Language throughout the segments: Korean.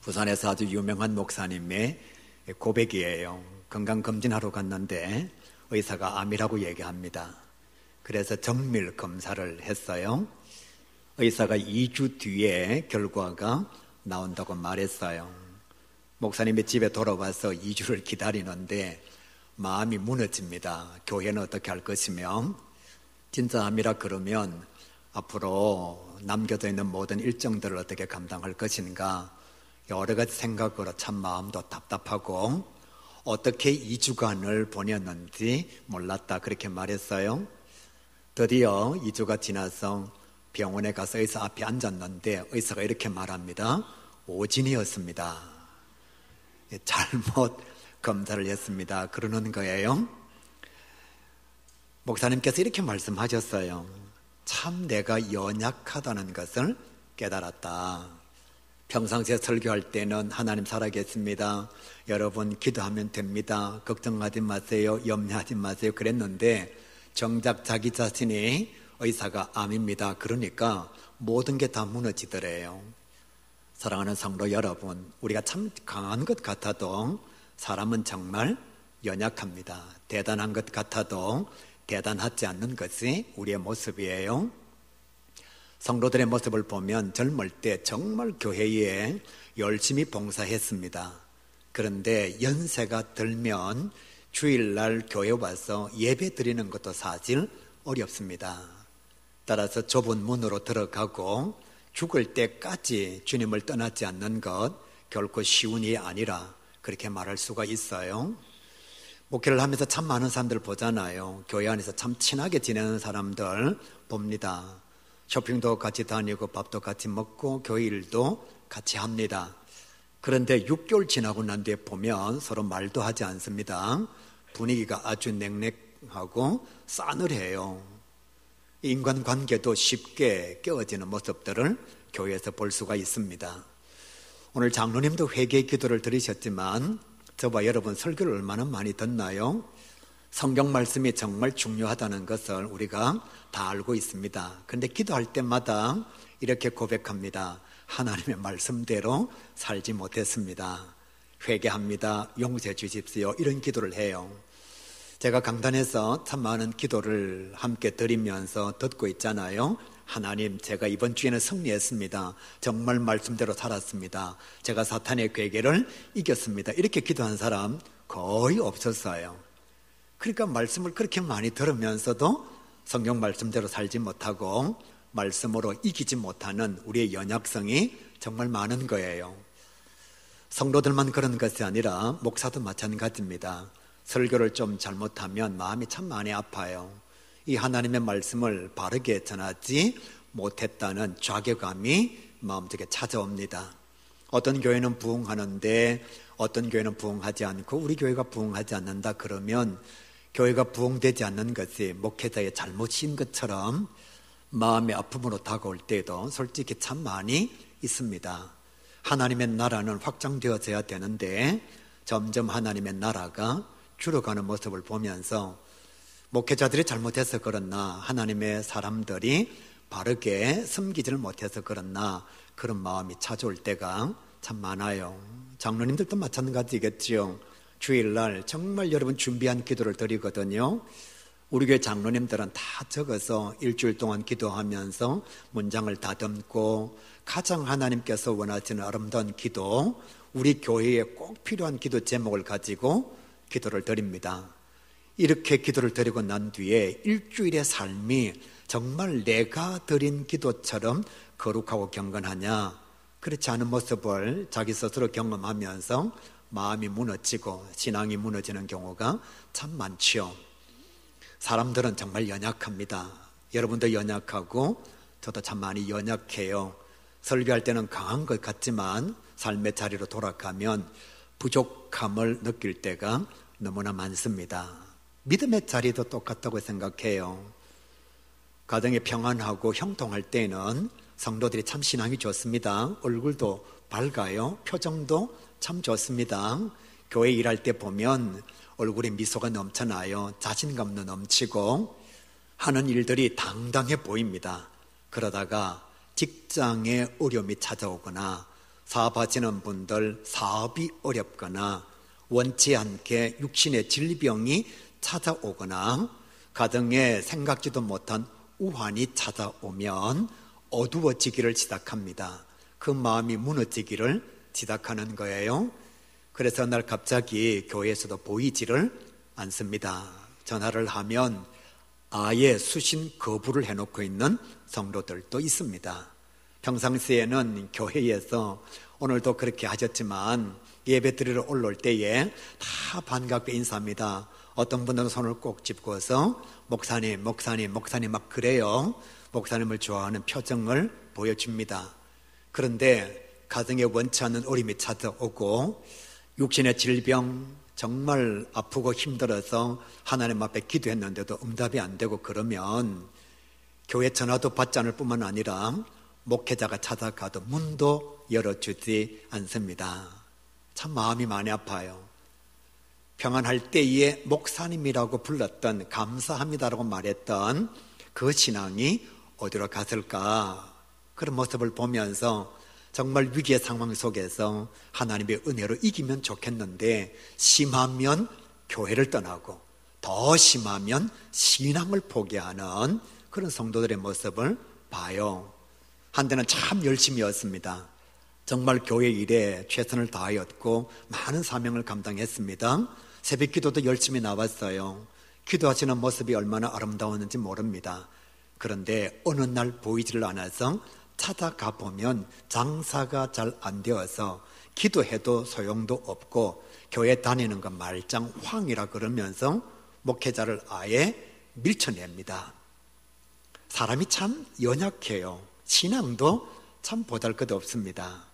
부산에서 아주 유명한 목사님의 고백이에요. 건강검진하러 갔는데 의사가 암이라고 얘기합니다. 그래서 정밀 검사를 했어요. 의사가 2주 뒤에 결과가 나온다고 말했어요. 목사님이 집에 돌아와서 2주를 기다리는데 마음이 무너집니다. 교회는 어떻게 할 것이며, 진짜 암이라 그러면 앞으로 남겨져 있는 모든 일정들을 어떻게 감당할 것인가, 여러 가지 생각으로 참 마음도 답답하고 어떻게 2주간을 보냈는지 몰랐다, 그렇게 말했어요. 드디어 2주가 지나서 병원에 가서 의사 앞에 앉았는데 의사가 이렇게 말합니다. 오진이었습니다. 잘못 검사를 했습니다. 그러는 거예요. 목사님께서 이렇게 말씀하셨어요. 참 내가 연약하다는 것을 깨달았다. 평상시에 설교할 때는 하나님 살아계십니다, 여러분 기도하면 됩니다, 걱정하지 마세요, 염려하지 마세요 그랬는데 정작 자기 자신이 의사가 암입니다 그러니까 모든 게 다 무너지더래요. 사랑하는 성도 여러분, 우리가 참 강한 것 같아도 사람은 정말 연약합니다. 대단한 것 같아도 대단하지 않는 것이 우리의 모습이에요. 성도들의 모습을 보면 젊을 때 정말 교회에 열심히 봉사했습니다. 그런데 연세가 들면 주일날 교회 와서 예배 드리는 것도 사실 어렵습니다. 따라서 좁은 문으로 들어가고 죽을 때까지 주님을 떠나지 않는 것 결코 쉬운 일이 아니라 그렇게 말할 수가 있어요. 목회를 하면서 참 많은 사람들 보잖아요. 교회 안에서 참 친하게 지내는 사람들 봅니다. 쇼핑도 같이 다니고 밥도 같이 먹고 교회 일도 같이 합니다. 그런데 6개월 지나고 난 뒤에 보면 서로 말도 하지 않습니다. 분위기가 아주 냉랭하고 싸늘해요. 인간관계도 쉽게 깨어지는 모습들을 교회에서 볼 수가 있습니다. 오늘 장로님도 회개 기도를 들으셨지만 저와 여러분 설교를 얼마나 많이 듣나요? 성경 말씀이 정말 중요하다는 것을 우리가 다 알고 있습니다. 그런데 기도할 때마다 이렇게 고백합니다. 하나님의 말씀대로 살지 못했습니다. 회개합니다. 용서해 주십시오. 이런 기도를 해요. 제가 강단에서 참 많은 기도를 함께 드리면서 듣고 있잖아요. 하나님, 제가 이번 주에는 승리했습니다. 정말 말씀대로 살았습니다. 제가 사탄의 괴계를 이겼습니다. 이렇게 기도한 사람 거의 없었어요. 그러니까 말씀을 그렇게 많이 들으면서도 성경 말씀대로 살지 못하고 말씀으로 이기지 못하는 우리의 연약성이 정말 많은 거예요. 성도들만 그런 것이 아니라 목사도 마찬가지입니다. 설교를 좀 잘못하면 마음이 참 많이 아파요. 이 하나님의 말씀을 바르게 전하지 못했다는 좌절감이 마음속에 찾아옵니다. 어떤 교회는 부흥하는데 어떤 교회는 부흥하지 않고 우리 교회가 부흥하지 않는다 그러면 교회가 부흥되지 않는 것이 목회자의 잘못인 것처럼 마음의 아픔으로 다가올 때도 솔직히 참 많이 있습니다. 하나님의 나라는 확장되어져야 되는데 점점 하나님의 나라가 줄어가는 모습을 보면서 목회자들이 잘못해서 그렇나, 하나님의 사람들이 바르게 섬기지를 못해서 그렇나, 그런 마음이 찾아올 때가 참 많아요. 장로님들도 마찬가지겠지요. 주일날 정말 여러분 준비한 기도를 드리거든요. 우리 교회 장로님들은 다 적어서 일주일 동안 기도하면서 문장을 다듬고 가장 하나님께서 원하시는 아름다운 기도, 우리 교회에 꼭 필요한 기도 제목을 가지고 기도를 드립니다. 이렇게 기도를 드리고 난 뒤에 일주일의 삶이 정말 내가 드린 기도처럼 거룩하고 경건하냐, 그렇지 않은 모습을 자기 스스로 경험하면서 마음이 무너지고 신앙이 무너지는 경우가 참 많지요. 사람들은 정말 연약합니다. 여러분도 연약하고 저도 참 많이 연약해요. 설교할 때는 강한 것 같지만 삶의 자리로 돌아가면 부족함을 느낄 때가 너무나 많습니다. 믿음의 자리도 똑같다고 생각해요. 가정이 평안하고 형통할 때는 성도들이 참 신앙이 좋습니다. 얼굴도 밝아요. 표정도 참 좋습니다. 교회 일할 때 보면 얼굴에 미소가 넘쳐나요. 자신감도 넘치고 하는 일들이 당당해 보입니다. 그러다가 직장에 어려움이 찾아오거나 사업하시는 분들 사업이 어렵거나 원치 않게 육신의 질병이 찾아오거나 가정에 생각지도 못한 우환이 찾아오면 어두워지기를 시작합니다. 그 마음이 무너지기를 시작하는 거예요. 그래서 날 갑자기 교회에서도 보이지를 않습니다. 전화를 하면 아예 수신 거부를 해놓고 있는 성도들도 있습니다. 평상시에는 교회에서 오늘도 그렇게 하셨지만 예배 드리러 올라올 때에 다 반갑게 인사합니다. 어떤 분들은 손을 꼭 짚고서 목사님 막 그래요. 목사님을 좋아하는 표정을 보여줍니다. 그런데 가정에 원치 않는 어림이 찾아오고 육신의 질병 정말 아프고 힘들어서 하나님 앞에 기도했는데도 응답이 안 되고 그러면 교회 전화도 받지 않을 뿐만 아니라 목회자가 찾아가도 문도 열어주지 않습니다. 참 마음이 많이 아파요. 평안할 때에 목사님이라고 불렀던, 감사합니다라고 말했던 그 신앙이 어디로 갔을까? 그런 모습을 보면서 정말 위기의 상황 속에서 하나님의 은혜로 이기면 좋겠는데 심하면 교회를 떠나고 더 심하면 신앙을 포기하는 그런 성도들의 모습을 봐요. 한때는 참 열심히였습니다. 정말 교회 일에 최선을 다하였고 많은 사명을 감당했습니다. 새벽 기도도 열심히 나왔어요. 기도하시는 모습이 얼마나 아름다웠는지 모릅니다. 그런데 어느 날 보이지를 않아서 찾아가 보면 장사가 잘 안 되어서 기도해도 소용도 없고 교회 다니는 건 말짱 황이라 그러면서 목회자를 아예 밀쳐냅니다. 사람이 참 연약해요. 신앙도 참 보잘것없습니다.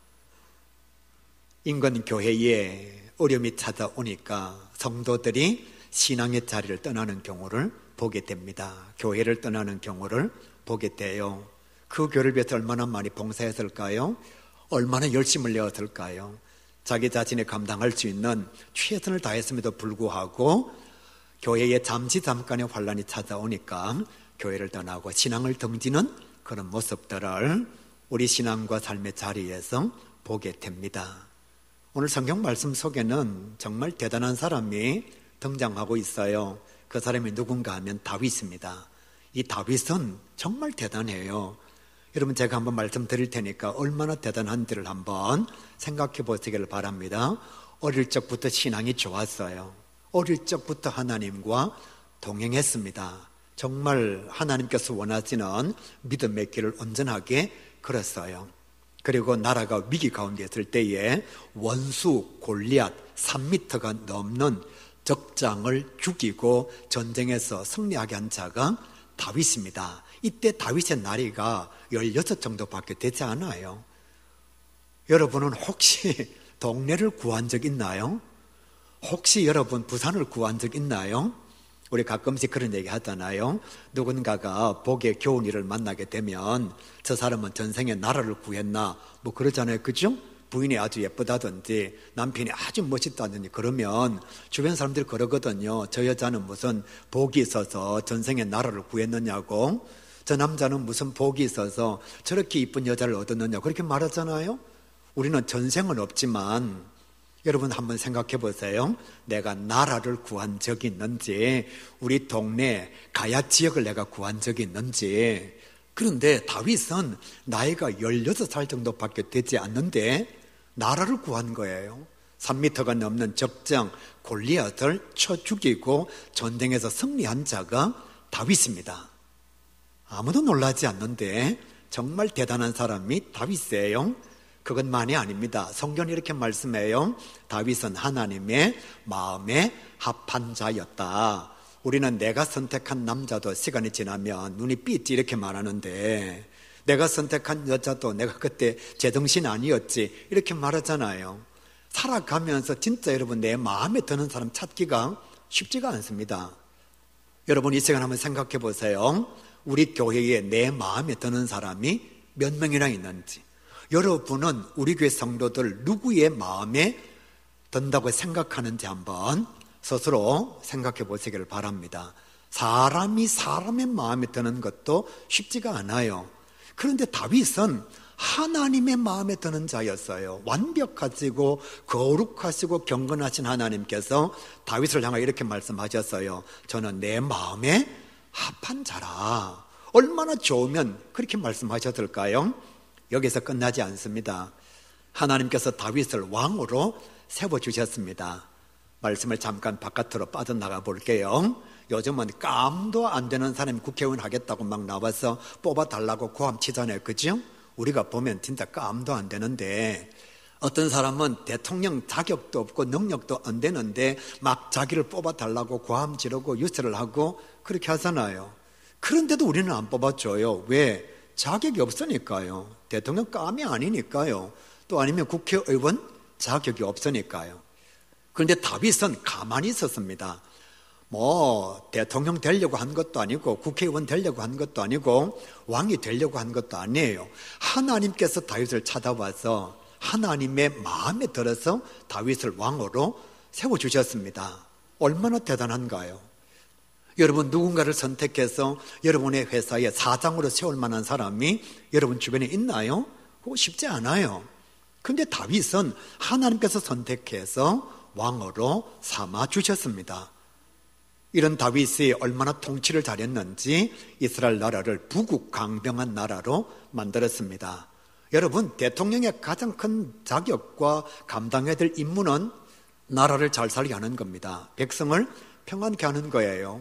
인근 교회에 어려움이 찾아오니까 성도들이 신앙의 자리를 떠나는 경우를 보게 됩니다. 교회를 떠나는 경우를 보게 돼요. 그 교회를 위해서 얼마나 많이 봉사했을까요? 얼마나 열심을 내었을까요? 자기 자신이 감당할 수 있는 최선을 다했음에도 불구하고 교회에 잠깐의 환란이 찾아오니까 교회를 떠나고 신앙을 던지는 그런 모습들을 우리 신앙과 삶의 자리에서 보게 됩니다. 오늘 성경 말씀 속에는 정말 대단한 사람이 등장하고 있어요. 그 사람이 누군가 하면 다윗입니다. 이 다윗은 정말 대단해요. 여러분 제가 한번 말씀드릴 테니까 얼마나 대단한지를 한번 생각해 보시기를 바랍니다. 어릴 적부터 신앙이 좋았어요. 어릴 적부터 하나님과 동행했습니다. 정말 하나님께서 원하시는 믿음의 길을 온전하게 걸었어요. 그리고 나라가 위기 가운데 있을 때에 원수 골리앗 3m가 넘는 적장을 죽이고 전쟁에서 승리하게 한 자가 다윗입니다. 이때 다윗의 나이가 16 정도밖에 되지 않아요. 여러분은 혹시 동네를 구한 적 있나요? 혹시 여러분 부산을 구한 적 있나요? 우리 가끔씩 그런 얘기 하잖아요. 누군가가 복의 좋은 일을 만나게 되면 저 사람은 전생에 나라를 구했나 뭐 그러잖아요. 그죠? 부인이 아주 예쁘다든지 남편이 아주 멋있다든지 그러면 주변 사람들이 그러거든요. 저 여자는 무슨 복이 있어서 전생에 나라를 구했느냐고, 저 남자는 무슨 복이 있어서 저렇게 이쁜 여자를 얻었느냐고 그렇게 말하잖아요. 우리는 전생은 없지만 여러분 한번 생각해 보세요. 내가 나라를 구한 적이 있는지, 우리 동네 가야 지역을 내가 구한 적이 있는지. 그런데 다윗은 나이가 16살 정도밖에 되지 않는데 나라를 구한 거예요. 3m가 넘는 적장 골리앗을 쳐 죽이고 전쟁에서 승리한 자가 다윗입니다. 아무도 놀라지 않는데 정말 대단한 사람이 다윗이에요. 그것만이 아닙니다. 성경이 이렇게 말씀해요. 다윗은 하나님의 마음에 합한 자였다. 우리는 내가 선택한 남자도 시간이 지나면 눈이 삐지 이렇게 말하는데, 내가 선택한 여자도 내가 그때 제정신 아니었지 이렇게 말하잖아요. 살아가면서 진짜 여러분 내 마음에 드는 사람 찾기가 쉽지가 않습니다. 여러분 이 시간 한번 생각해 보세요. 우리 교회에 내 마음에 드는 사람이 몇 명이나 있는지. 여러분은 우리 교회 성도들 누구의 마음에 든다고 생각하는지 한번 스스로 생각해 보시기를 바랍니다. 사람이 사람의 마음에 드는 것도 쉽지가 않아요. 그런데 다윗은 하나님의 마음에 드는 자였어요. 완벽하시고 거룩하시고 경건하신 하나님께서 다윗을 향하여 이렇게 말씀하셨어요. 저는 내 마음에 합한 자라. 얼마나 좋으면 그렇게 말씀하셨을까요? 여기서 끝나지 않습니다. 하나님께서 다윗을 왕으로 세워주셨습니다. 말씀을 잠깐 바깥으로 빠져나가 볼게요. 요즘은 깜도 안 되는 사람이 국회의원 하겠다고 막 나와서 뽑아달라고 고함치잖아요. 그죠? 우리가 보면 진짜 깜도 안 되는데, 어떤 사람은 대통령 자격도 없고 능력도 안 되는데 막 자기를 뽑아달라고 고함 지르고 유세를 하고 그렇게 하잖아요. 그런데도 우리는 안 뽑아줘요. 왜? 자격이 없으니까요. 대통령 깜이 아니니까요. 또 아니면 국회의원 자격이 없으니까요. 그런데 다윗은 가만히 있었습니다. 대통령 되려고 한 것도 아니고 국회의원 되려고 한 것도 아니고 왕이 되려고 한 것도 아니에요. 하나님께서 다윗을 찾아와서 하나님의 마음에 들어서 다윗을 왕으로 세워주셨습니다. 얼마나 대단한가요? 여러분, 누군가를 선택해서 여러분의 회사에 사장으로 세울 만한 사람이 여러분 주변에 있나요? 그거 쉽지 않아요. 그런데 다윗은 하나님께서 선택해서 왕으로 삼아 주셨습니다. 이런 다윗이 얼마나 통치를 잘했는지 이스라엘 나라를 부국강병한 나라로 만들었습니다. 여러분, 대통령의 가장 큰 자격과 감당해야 될 임무는 나라를 잘 살게 하는 겁니다. 백성을 평안케 하는 거예요.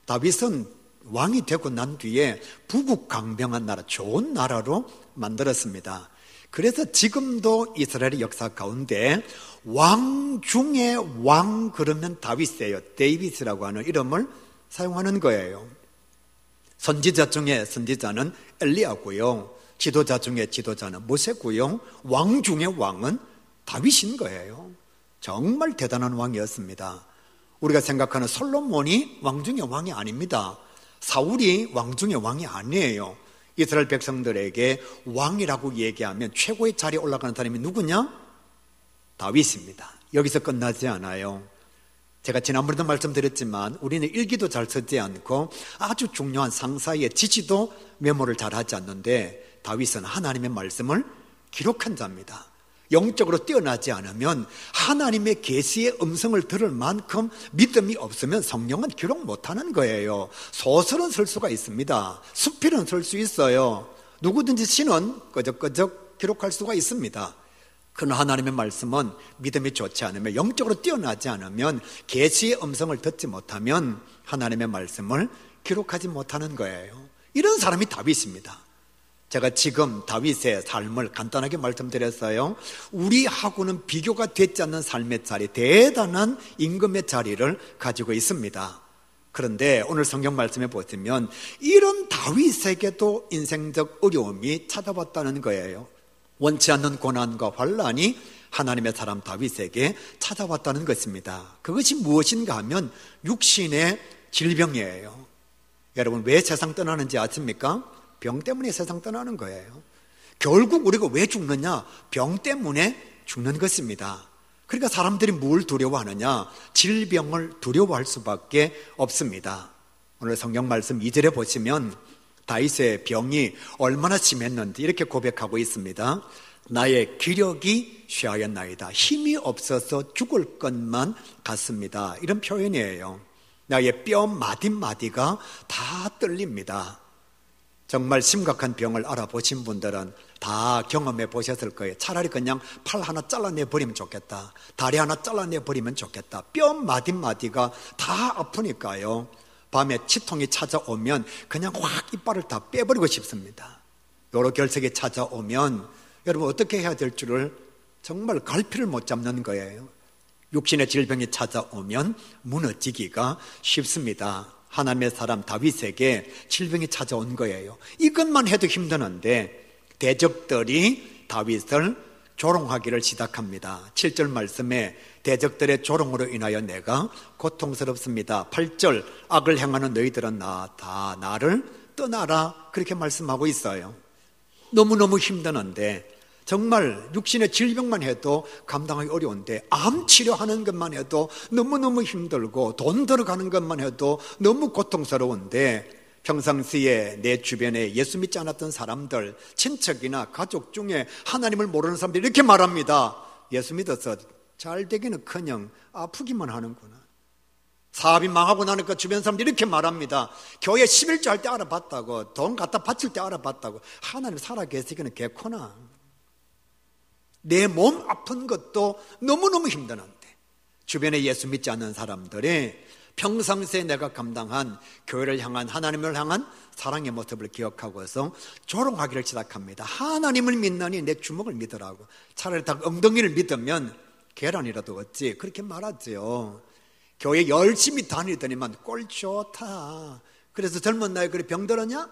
다윗은 왕이 되고 난 뒤에 부국강병한 나라, 좋은 나라로 만들었습니다. 그래서 지금도 이스라엘의 역사 가운데 왕 중에 왕 그러면 다윗이에요. 데이빗이라고 하는 이름을 사용하는 거예요. 선지자 중에 선지자는 엘리야고요. 지도자 중에 지도자는 모세고요. 왕 중에 왕은 다윗인 거예요. 정말 대단한 왕이었습니다. 우리가 생각하는 솔로몬이 왕 중에 왕이 아닙니다. 사울이 왕 중에 왕이 아니에요. 이스라엘 백성들에게 왕이라고 얘기하면 최고의 자리에 올라가는 사람이 누구냐? 다윗입니다. 여기서 끝나지 않아요. 제가 지난번에도 말씀드렸지만 우리는 일기도 잘 쓰지 않고 아주 중요한 상사의 지시도 메모를 잘 하지 않는데, 다윗은 하나님의 말씀을 기록한 자입니다. 영적으로 뛰어나지 않으면 하나님의 계시의 음성을 들을 만큼 믿음이 없으면 성령은 기록 못하는 거예요. 소설은 쓸 수가 있습니다. 수필은 쓸 수 있어요. 누구든지 시는 끄적끄적 기록할 수가 있습니다. 그러나 하나님의 말씀은 믿음이 좋지 않으면, 영적으로 뛰어나지 않으면, 계시의 음성을 듣지 못하면 하나님의 말씀을 기록하지 못하는 거예요. 이런 사람이 다윗입니다. 제가 지금 다윗의 삶을 간단하게 말씀드렸어요. 우리하고는 비교가 되지 않는 삶의 자리, 대단한 임금의 자리를 가지고 있습니다. 그런데 오늘 성경 말씀에 보시면 이런 다윗에게도 인생적 어려움이 찾아왔다는 거예요. 원치 않는 고난과 환난이 하나님의 사람 다윗에게 찾아왔다는 것입니다. 그것이 무엇인가 하면 육신의 질병이에요. 여러분, 왜 세상 떠나는지 아십니까? 병 때문에 세상 떠나는 거예요. 결국 우리가 왜 죽느냐? 병 때문에 죽는 것입니다. 그러니까 사람들이 뭘 두려워하느냐? 질병을 두려워할 수밖에 없습니다. 오늘 성경 말씀 2절에 보시면 다윗의 병이 얼마나 심했는지 이렇게 고백하고 있습니다. 나의 기력이 쇠하였나이다. 힘이 없어서 죽을 것만 같습니다. 이런 표현이에요. 나의 뼈 마디마디가 다 떨립니다. 정말 심각한 병을 알아보신 분들은 다 경험해 보셨을 거예요. 차라리 그냥 팔 하나 잘라내버리면 좋겠다. 다리 하나 잘라내버리면 좋겠다. 뼈 마디마디가 다 아프니까요. 밤에 치통이 찾아오면 그냥 확 이빨을 다 빼버리고 싶습니다. 여러 결석이 찾아오면 여러분 어떻게 해야 될 줄을 정말 갈피를 못 잡는 거예요. 육신의 질병이 찾아오면 무너지기가 쉽습니다. 하나님의 사람 다윗에게 질병이 찾아온 거예요. 이것만 해도 힘드는데 대적들이 다윗을 조롱하기를 시작합니다. 7절 말씀에 대적들의 조롱으로 인하여 내가 고통스럽습니다. 8절 악을 행하는 너희들은 다 나를 떠나라, 그렇게 말씀하고 있어요. 너무너무 힘드는데, 정말 육신의 질병만 해도 감당하기 어려운데, 암 치료하는 것만 해도 너무너무 힘들고 돈 들어가는 것만 해도 너무 고통스러운데, 평상시에 내 주변에 예수 믿지 않았던 사람들, 친척이나 가족 중에 하나님을 모르는 사람들이 이렇게 말합니다. 예수 믿어서 잘 되기는커녕 아프기만 하는구나. 사업이 망하고 나니까 주변 사람들이 이렇게 말합니다. 교회 11조 할 때 알아봤다고, 돈 갖다 바칠 때 알아봤다고. 하나님 살아계시기는 개코나. 내 몸 아픈 것도 너무너무 힘드는데 주변에 예수 믿지 않는 사람들이 평상시에 내가 감당한 교회를 향한, 하나님을 향한 사랑의 모습을 기억하고서 조롱하기를 시작합니다. 하나님을 믿느니 내 주먹을 믿으라고. 차라리 다 엉덩이를 믿으면 계란이라도 얻지, 그렇게 말하죠. 교회 열심히 다니더니만 꼴 좋다. 그래서 젊은 나이에 그래 병들었냐?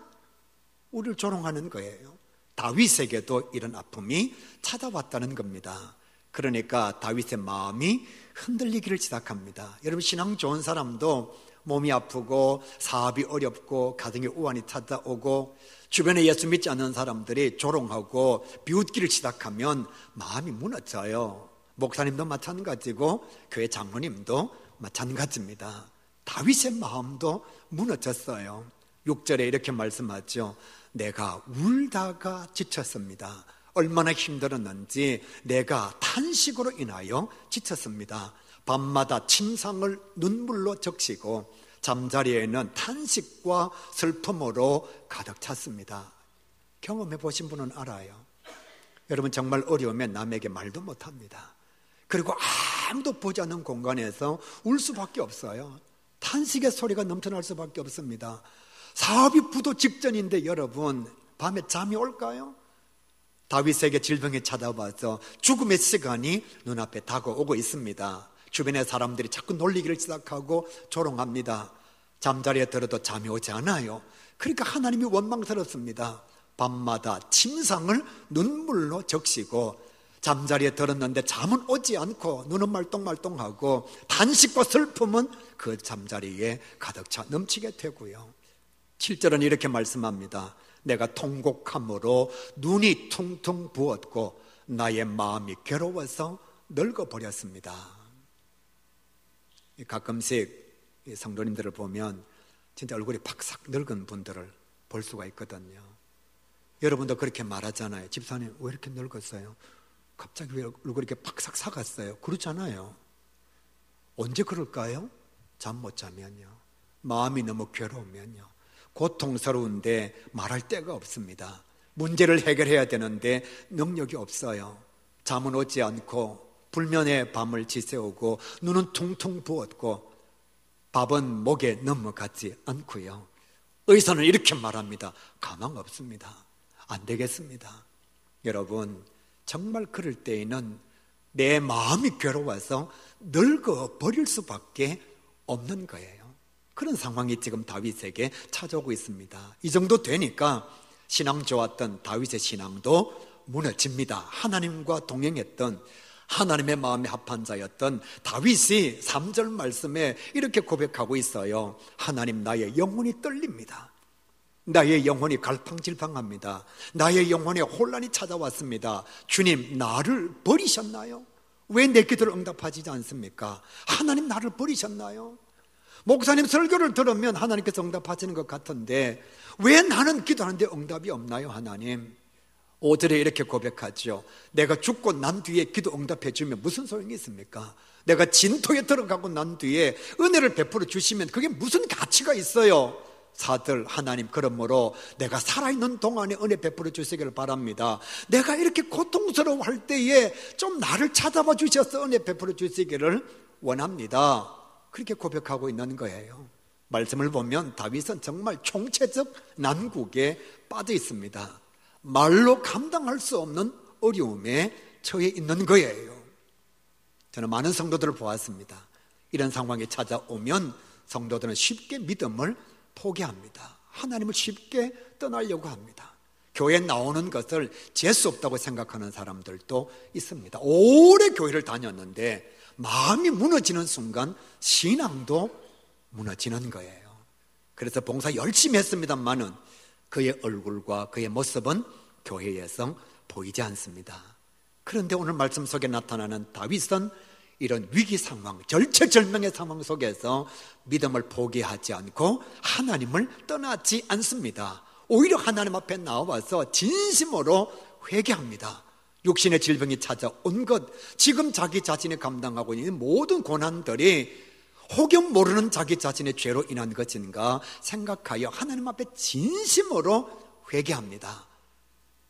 우리를 조롱하는 거예요. 다윗에게도 이런 아픔이 찾아왔다는 겁니다. 그러니까 다윗의 마음이 흔들리기를 시작합니다. 여러분, 신앙 좋은 사람도 몸이 아프고 사업이 어렵고 가정에 우환이 찾아오고 주변에 예수 믿지 않는 사람들이 조롱하고 비웃기를 시작하면 마음이 무너져요. 목사님도 마찬가지고 교회 장로님도 마찬가지입니다. 다윗의 마음도 무너졌어요. 6절에 이렇게 말씀하죠. 내가 울다가 지쳤습니다. 얼마나 힘들었는지 내가 탄식으로 인하여 지쳤습니다. 밤마다 침상을 눈물로 적시고 잠자리에는 탄식과 슬픔으로 가득 찼습니다. 경험해 보신 분은 알아요. 여러분, 정말 어려우면 남에게 말도 못합니다. 그리고 아무도 보지 않는 공간에서 울 수밖에 없어요. 탄식의 소리가 넘쳐날 수밖에 없습니다. 사업이 부도 직전인데 여러분, 밤에 잠이 올까요? 다윗에게 질병이 찾아와서 죽음의 시간이 눈앞에 다가오고 있습니다. 주변의 사람들이 자꾸 놀리기를 시작하고 조롱합니다. 잠자리에 들어도 잠이 오지 않아요. 그러니까 하나님이 원망스럽습니다. 밤마다 침상을 눈물로 적시고 잠자리에 들었는데 잠은 오지 않고 눈은 말똥말똥하고 탄식과 슬픔은 그 잠자리에 가득 차 넘치게 되고요. 7절은 이렇게 말씀합니다. 내가 통곡함으로 눈이 퉁퉁 부었고 나의 마음이 괴로워서 늙어버렸습니다. 가끔씩 성도님들을 보면 진짜 얼굴이 팍삭 늙은 분들을 볼 수가 있거든요. 여러분도 그렇게 말하잖아요. 집사님, 왜 이렇게 늙었어요? 갑자기 왜 얼굴이 이렇게 팍삭 사갔어요? 그렇잖아요. 언제 그럴까요? 잠 못 자면요. 마음이 너무 괴로우면요. 고통스러운데 말할 데가 없습니다. 문제를 해결해야 되는데 능력이 없어요. 잠은 오지 않고 불면의 밤을 지새우고 눈은 퉁퉁 부었고 밥은 목에 넘어가지 않고요. 의사는 이렇게 말합니다. 가망 없습니다. 안 되겠습니다. 여러분, 정말 그럴 때에는 내 마음이 괴로워서 늙어버릴 수밖에 없는 거예요. 그런 상황이 지금 다윗에게 찾아오고 있습니다. 이 정도 되니까 신앙 좋았던 다윗의 신앙도 무너집니다. 하나님과 동행했던, 하나님의 마음에 합한 자였던 다윗이 3절 말씀에 이렇게 고백하고 있어요. 하나님, 나의 영혼이 떨립니다. 나의 영혼이 갈팡질팡합니다. 나의 영혼에 혼란이 찾아왔습니다. 주님, 나를 버리셨나요? 왜 내 기도를 응답하지 않습니까? 하나님, 나를 버리셨나요? 목사님 설교를 들으면 하나님께서 응답하시는 것 같은데 왜 나는 기도하는데 응답이 없나요, 하나님? 5절에 이렇게 고백하죠. 내가 죽고 난 뒤에 기도 응답해 주면 무슨 소용이 있습니까? 내가 진토에 들어가고 난 뒤에 은혜를 베풀어 주시면 그게 무슨 가치가 있어요? 4절, 하나님, 그러므로 내가 살아있는 동안에 은혜 베풀어 주시기를 바랍니다. 내가 이렇게 고통스러워할 때에 좀 나를 찾아봐 주셔서 은혜 베풀어 주시기를 원합니다. 그렇게 고백하고 있는 거예요. 말씀을 보면 다윗은 정말 총체적 난국에 빠져 있습니다. 말로 감당할 수 없는 어려움에 처해 있는 거예요. 저는 많은 성도들을 보았습니다. 이런 상황이 찾아오면 성도들은 쉽게 믿음을 포기합니다. 하나님을 쉽게 떠나려고 합니다. 교회에 나오는 것을 재수 없다고 생각하는 사람들도 있습니다. 오래 교회를 다녔는데 마음이 무너지는 순간 신앙도 무너지는 거예요. 그래서 봉사 열심히 했습니다만은 그의 얼굴과 그의 모습은 교회에서 보이지 않습니다. 그런데 오늘 말씀 속에 나타나는 다윗은 이런 위기 상황, 절체절명의 상황 속에서 믿음을 포기하지 않고 하나님을 떠나지 않습니다. 오히려 하나님 앞에 나와서 진심으로 회개합니다. 육신의 질병이 찾아온 것, 지금 자기 자신이 감당하고 있는 모든 고난들이 혹여 모르는 자기 자신의 죄로 인한 것인가 생각하여 하나님 앞에 진심으로 회개합니다.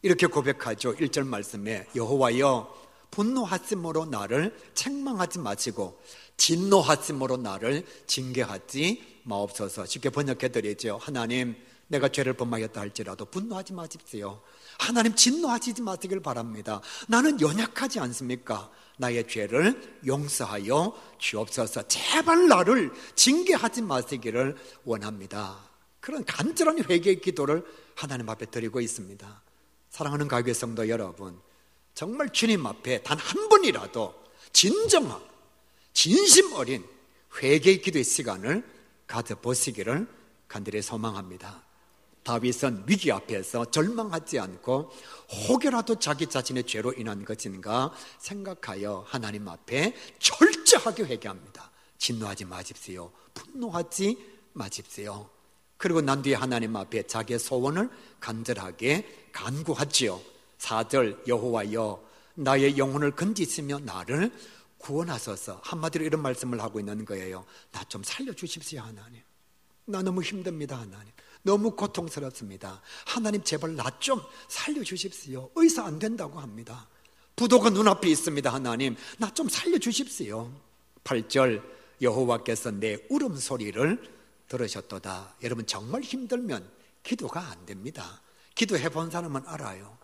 이렇게 고백하죠. 1절 말씀에 여호와여 분노하심으로 나를 책망하지 마시고 진노하심으로 나를 징계하지 마옵소서. 쉽게 번역해드리죠. 하나님, 내가 죄를 범하였다 할지라도 분노하지 마십시오. 하나님, 진노하시지 마시길 바랍니다. 나는 연약하지 않습니까? 나의 죄를 용서하여 주옵소서. 제발 나를 징계하지 마시기를 원합니다. 그런 간절한 회개의 기도를 하나님 앞에 드리고 있습니다. 사랑하는 가교회 성도 여러분, 정말 주님 앞에 단 한 번이라도 진정한 진심 어린 회개의 기도의 시간을 가져보시기를 간절히 소망합니다. 다윗은 위기 앞에서 절망하지 않고 혹여라도 자기 자신의 죄로 인한 것인가 생각하여 하나님 앞에 철저하게 회개합니다. 진노하지 마십시오. 분노하지 마십시오. 그리고 난 뒤에 하나님 앞에 자기의 소원을 간절하게 간구하지요. 4절 여호와여 나의 영혼을 건지시며 나를 구원하소서. 한마디로 이런 말씀을 하고 있는 거예요. 나 좀 살려주십시오 하나님. 나 너무 힘듭니다 하나님. 너무 고통스럽습니다. 하나님 제발 나 좀 살려주십시오. 의사 안 된다고 합니다. 부도가 눈앞에 있습니다. 하나님 나 좀 살려주십시오. 8절 여호와께서 내 울음소리를 들으셨도다. 여러분 정말 힘들면 기도가 안 됩니다. 기도해 본 사람은 알아요.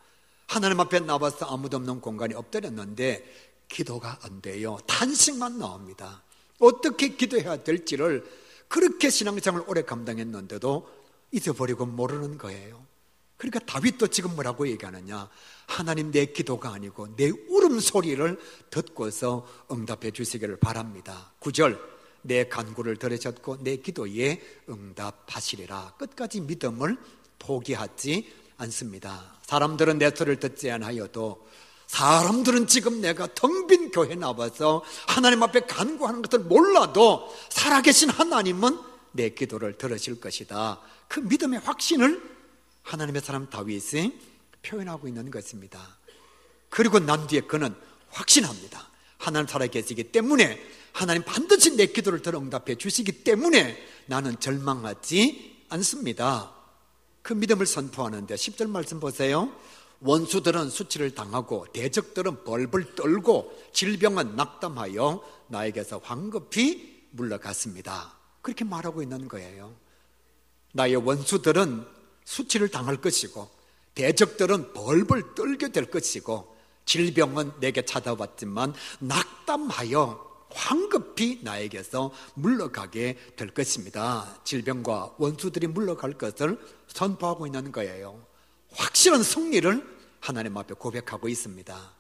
하나님 앞에 나와서 아무도 없는 공간에 엎드렸는데 기도가 안 돼요. 탄식만 나옵니다. 어떻게 기도해야 될지를 그렇게 신앙생활을 오래 감당했는데도 잊어버리고 모르는 거예요. 그러니까 다윗도 지금 뭐라고 얘기하느냐, 하나님 내 기도가 아니고 내 울음소리를 듣고서 응답해 주시기를 바랍니다. 9절 내 간구를 들으셨고 내 기도에 응답하시리라. 끝까지 믿음을 포기하지 않습니다. 사람들은 내 소리를 듣지 않아도 사람들은 지금 내가 텅 빈 교회에 나와서 하나님 앞에 간구하는 것을 몰라도 살아계신 하나님은 내 기도를 들으실 것이다. 그 믿음의 확신을 하나님의 사람 다윗이 표현하고 있는 것입니다. 그리고 난 뒤에 그는 확신합니다. 하나님 살아계시기 때문에, 하나님 반드시 내 기도를 들어 응답해 주시기 때문에 나는 절망하지 않습니다. 그 믿음을 선포하는데 10절 말씀 보세요. 원수들은 수치를 당하고 대적들은 벌벌 떨고 질병은 낙담하여 나에게서 황급히 물러갔습니다. 그렇게 말하고 있는 거예요. 나의 원수들은 수치를 당할 것이고 대적들은 벌벌 떨게 될 것이고 질병은 내게 찾아왔지만 낙담하여 황급히 나에게서 물러가게 될 것입니다. 질병과 원수들이 물러갈 것을 선포하고 있는 거예요. 확실한 승리를 하나님 앞에 고백하고 있습니다.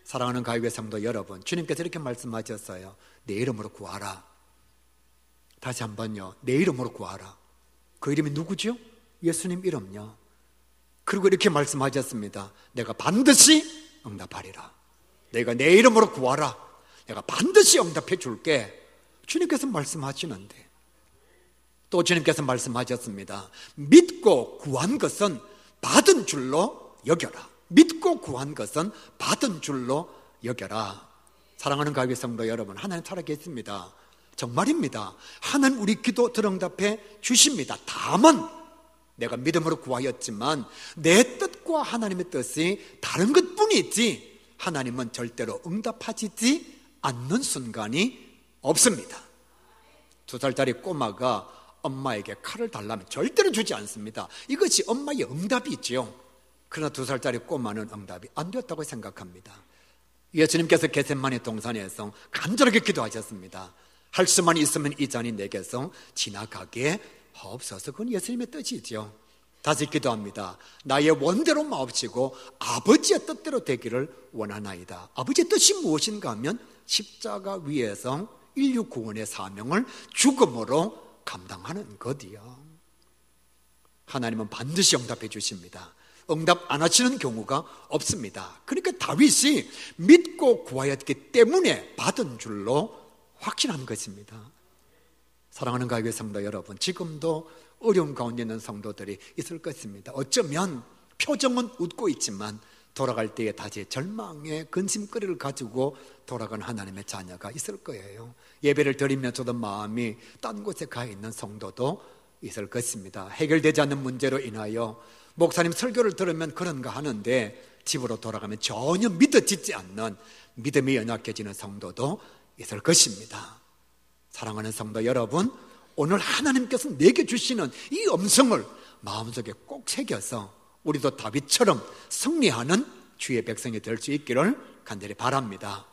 사랑하는 가요계 성도 여러분, 주님께서 이렇게 말씀하셨어요. 내 이름으로 구하라. 다시 한번요, 내 이름으로 구하라. 그 이름이 누구죠? 예수님 이름요. 그리고 이렇게 말씀하셨습니다. 내가 반드시 응답하리라. 내가 내 이름으로 구하라. 내가 반드시 응답해 줄게. 주님께서 말씀하시는데 또 주님께서 말씀하셨습니다. 믿고 구한 것은 받은 줄로 여겨라. 믿고 구한 것은 받은 줄로 여겨라. 사랑하는 가요계 성도 여러분, 하나님 살아계십니다. 정말입니다. 하나님 우리 기도 들응답해 주십니다. 다만 내가 믿음으로 구하였지만 내 뜻과 하나님의 뜻이 다른 것뿐이지 하나님은 절대로 응답하시지 않는 순간이 없습니다. 2살짜리 꼬마가 엄마에게 칼을 달라면 절대로 주지 않습니다. 이것이 엄마의 응답이지요. 그러나 2살짜리 꼬마는 응답이 안 되었다고 생각합니다. 예수님께서 겟세마네 동산에서 간절하게 기도하셨습니다. 할 수만 있으면 이 잔이 내게서 지나가게 하옵소서. 그건 예수님의 뜻이죠. 다시 기도합니다. 나의 원대로 마옵시고 아버지의 뜻대로 되기를 원하나이다. 아버지의 뜻이 무엇인가 하면 십자가 위에서 인류 구원의 사명을 죽음으로 감당하는 것이요. 하나님은 반드시 응답해 주십니다. 응답 안 하시는 경우가 없습니다. 그러니까 다윗이 믿고 구하였기 때문에 받은 줄로 확신한 것입니다. 사랑하는 가교회 성도 여러분, 지금도 어려운 가운데 있는 성도들이 있을 것입니다. 어쩌면 표정은 웃고 있지만 돌아갈 때에 다시 절망의 근심거리를 가지고 돌아간 하나님의 자녀가 있을 거예요. 예배를 드리면서도 마음이 딴 곳에 가 있는 성도도 있을 것입니다. 해결되지 않는 문제로 인하여 목사님 설교를 들으면 그런가 하는데 집으로 돌아가면 전혀 믿어지지 않는 믿음이 연약해지는 성도도 있을 것입니다. 사랑하는 성도 여러분, 오늘 하나님께서 내게 주시는 이 음성을 마음속에 꼭 새겨서 우리도 다윗처럼 승리하는 주의 백성이 될 수 있기를 간절히 바랍니다.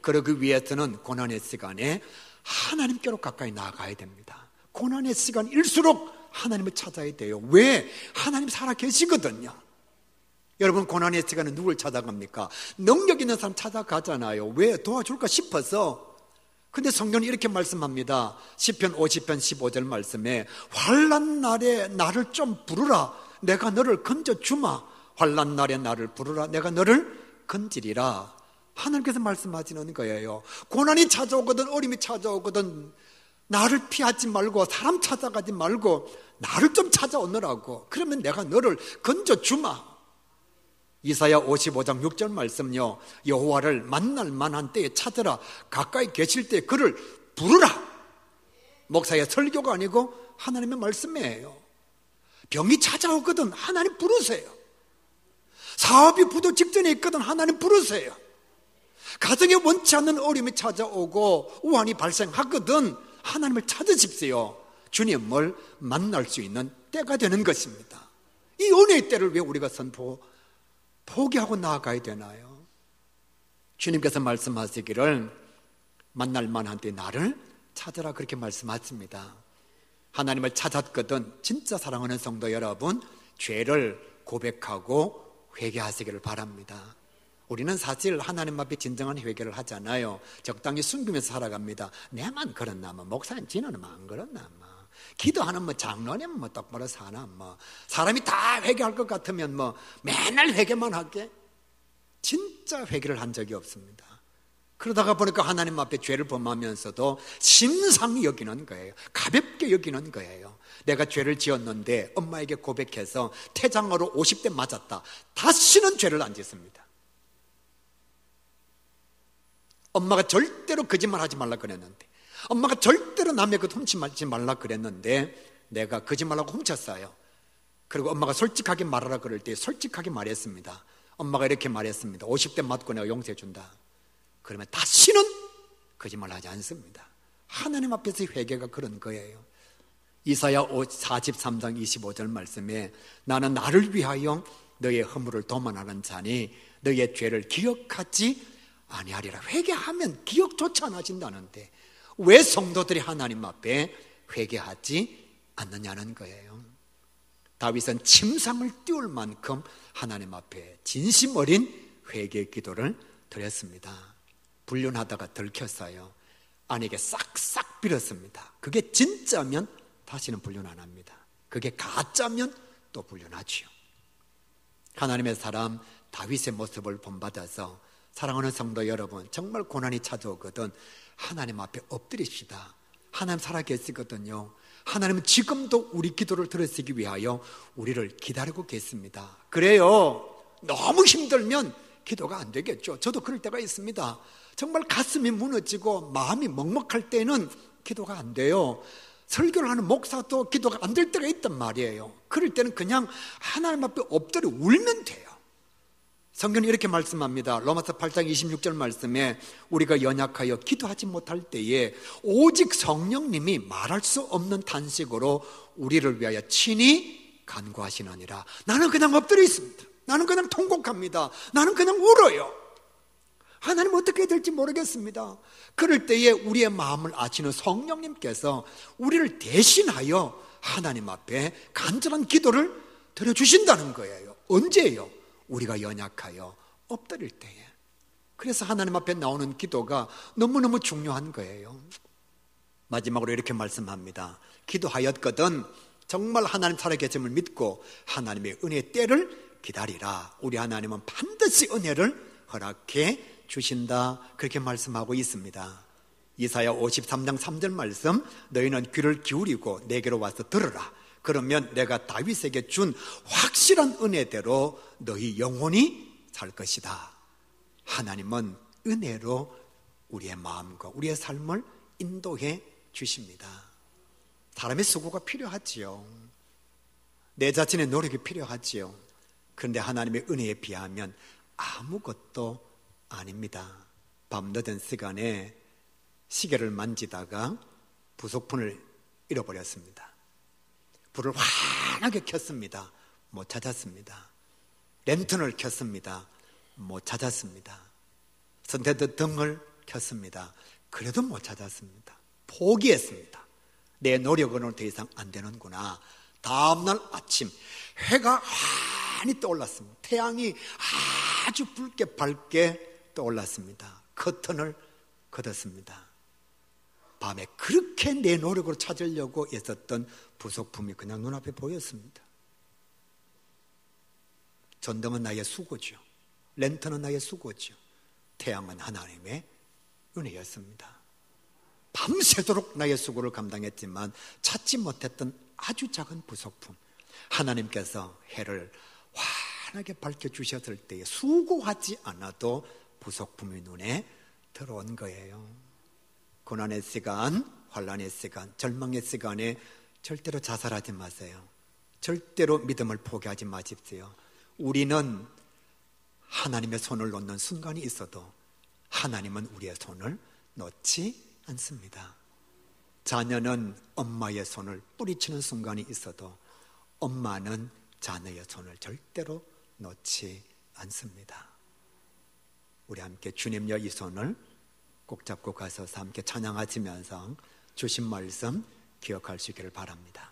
그러기 위해서는 고난의 시간에 하나님께로 가까이 나아가야 됩니다. 고난의 시간일수록 하나님을 찾아야 돼요. 왜? 하나님 살아계시거든요. 여러분, 고난의 시간에 누굴 찾아갑니까? 능력 있는 사람 찾아가잖아요. 왜? 도와줄까 싶어서. 근데 성경은 이렇게 말씀합니다. 시편 50편 15절 말씀에 환난 날에 나를 좀 부르라, 내가 너를 건져주마. 환난 날에 나를 부르라, 내가 너를 건지리라. 하나님께서 말씀하시는 거예요. 고난이 찾아오거든 어려움이 찾아오거든 나를 피하지 말고 사람 찾아가지 말고 나를 좀 찾아오느라고. 그러면 내가 너를 건져주마. 이사야 55장 6절 말씀요, 여호와를 만날 만한 때에 찾으라, 가까이 계실 때 그를 부르라. 목사의 설교가 아니고 하나님의 말씀이에요. 병이 찾아오거든 하나님 부르세요. 사업이 부도 직전에 있거든 하나님 부르세요. 가정에 원치 않는 어려움이 찾아오고 우환이 발생하거든 하나님을 찾으십시오. 주님을 만날 수 있는 때가 되는 것입니다. 이 은혜의 때를 왜 우리가 포기하고 나아가야 되나요? 주님께서 말씀하시기를 만날 만한 때 나를 찾으라 그렇게 말씀하십니다. 하나님을 찾았거든 진짜 사랑하는 성도 여러분, 죄를 고백하고 회개하시기를 바랍니다. 우리는 사실 하나님 앞에 진정한 회개를 하잖아요. 적당히 숨기면서 살아갑니다. 내만 그렇나 뭐, 목사님 지는 안 그렇나 뭐, 기도하는 뭐 장로님 뭐 똑바로 사나 뭐, 사람이 다 회개할 것 같으면 뭐 맨날 회개만 할게. 진짜 회개를 한 적이 없습니다. 그러다가 보니까 하나님 앞에 죄를 범하면서도 심상히 여기는 거예요. 가볍게 여기는 거예요. 내가 죄를 지었는데 엄마에게 고백해서 태장으로 50대 맞았다. 다시는 죄를 안 짓습니다. 엄마가 절대로 거짓말하지 말라 그랬는데, 엄마가 절대로 남의 것 훔치지 말라 그랬는데 내가 거짓말하고 훔쳤어요. 그리고 엄마가 솔직하게 말하라 그럴 때 솔직하게 말했습니다. 엄마가 이렇게 말했습니다. 50대 맞고 내가 용서해 준다. 그러면 다시는 거짓말하지 않습니다. 하나님 앞에서 회개가 그런 거예요. 이사야 43장 25절 말씀에 나는 나를 위하여 너의 허물을 도만하는 자니 너의 죄를 기억하지 아니하리라. 회개하면 기억조차 안 하신다는데 왜 성도들이 하나님 앞에 회개하지 않느냐는 거예요. 다윗은 침상을 띄울 만큼 하나님 앞에 진심 어린 회개 기도를 드렸습니다. 불륜하다가 들켰어요. 아내에게 싹싹 빌었습니다. 그게 진짜면 다시는 불륜 안 합니다. 그게 가짜면 또 불륜하지요. 하나님의 사람 다윗의 모습을 본받아서 사랑하는 성도 여러분, 정말 고난이 찾아오거든 하나님 앞에 엎드립시다. 하나님 살아계시거든요. 하나님은 지금도 우리 기도를 들으시기 위하여 우리를 기다리고 계십니다. 그래요, 너무 힘들면 기도가 안 되겠죠. 저도 그럴 때가 있습니다. 정말 가슴이 무너지고 마음이 먹먹할 때는 기도가 안 돼요. 설교를 하는 목사도 기도가 안 될 때가 있단 말이에요. 그럴 때는 그냥 하나님 앞에 엎드려 울면 돼요. 성경이 이렇게 말씀합니다. 로마서 8장 26절 말씀에 우리가 연약하여 기도하지 못할 때에 오직 성령님이 말할 수 없는 탄식으로 우리를 위하여 친히 간구하시느니라. 나는 그냥 엎드려 있습니다. 나는 그냥 통곡합니다. 나는 그냥 울어요. 하나님 어떻게 해야 될지 모르겠습니다. 그럴 때에 우리의 마음을 아시는 성령님께서 우리를 대신하여 하나님 앞에 간절한 기도를 드려주신다는 거예요. 언제예요? 우리가 연약하여 엎드릴 때에. 그래서 하나님 앞에 나오는 기도가 너무너무 중요한 거예요. 마지막으로 이렇게 말씀합니다. 기도하였거든 정말 하나님 살아계심을 믿고 하나님의 은혜의 때를 기다리라. 우리 하나님은 반드시 은혜를 허락해 주신다. 그렇게 말씀하고 있습니다. 이사야 53장 3절 말씀, 너희는 귀를 기울이고 내게로 와서 들으라. 그러면 내가 다윗에게 준 확실한 은혜대로 너희 영혼이 살 것이다. 하나님은 은혜로 우리의 마음과 우리의 삶을 인도해 주십니다. 사람의 수고가 필요하지요. 내 자신의 노력이 필요하지요. 그런데 하나님의 은혜에 비하면 아무것도 아닙니다. 밤늦은 시간에 시계를 만지다가 부속품을 잃어버렸습니다. 불을 환하게 켰습니다. 못 찾았습니다. 랜턴을 켰습니다. 못 찾았습니다. 선테드 등을 켰습니다. 그래도 못 찾았습니다. 포기했습니다. 내 노력으로는 더 이상 안 되는구나. 다음날 아침 해가 환히 떠올랐습니다. 태양이 아주 붉게 밝게 떠올랐습니다. 커튼을 걷었습니다. 밤에 그렇게 내 노력으로 찾으려고 애썼던 부속품이 그냥 눈앞에 보였습니다. 전등은 나의 수고죠. 랜턴은 나의 수고죠. 태양은 하나님의 은혜였습니다. 밤새도록 나의 수고를 감당했지만 찾지 못했던 아주 작은 부속품, 하나님께서 해를 환하게 밝혀주셨을 때에 수고하지 않아도 부속품이 눈에 들어온 거예요. 고난의 시간, 환난의 시간, 절망의 시간에 절대로 자살하지 마세요. 절대로 믿음을 포기하지 마십시오. 우리는 하나님의 손을 놓는 순간이 있어도 하나님은 우리의 손을 놓지 않습니다. 자녀는 엄마의 손을 뿌리치는 순간이 있어도 엄마는 자녀의 손을 절대로 놓지 않습니다. 우리 함께 주님여 이 손을 꼭 잡고 가서 함께 찬양하시면서 주신 말씀 기억할 수 있기를 바랍니다.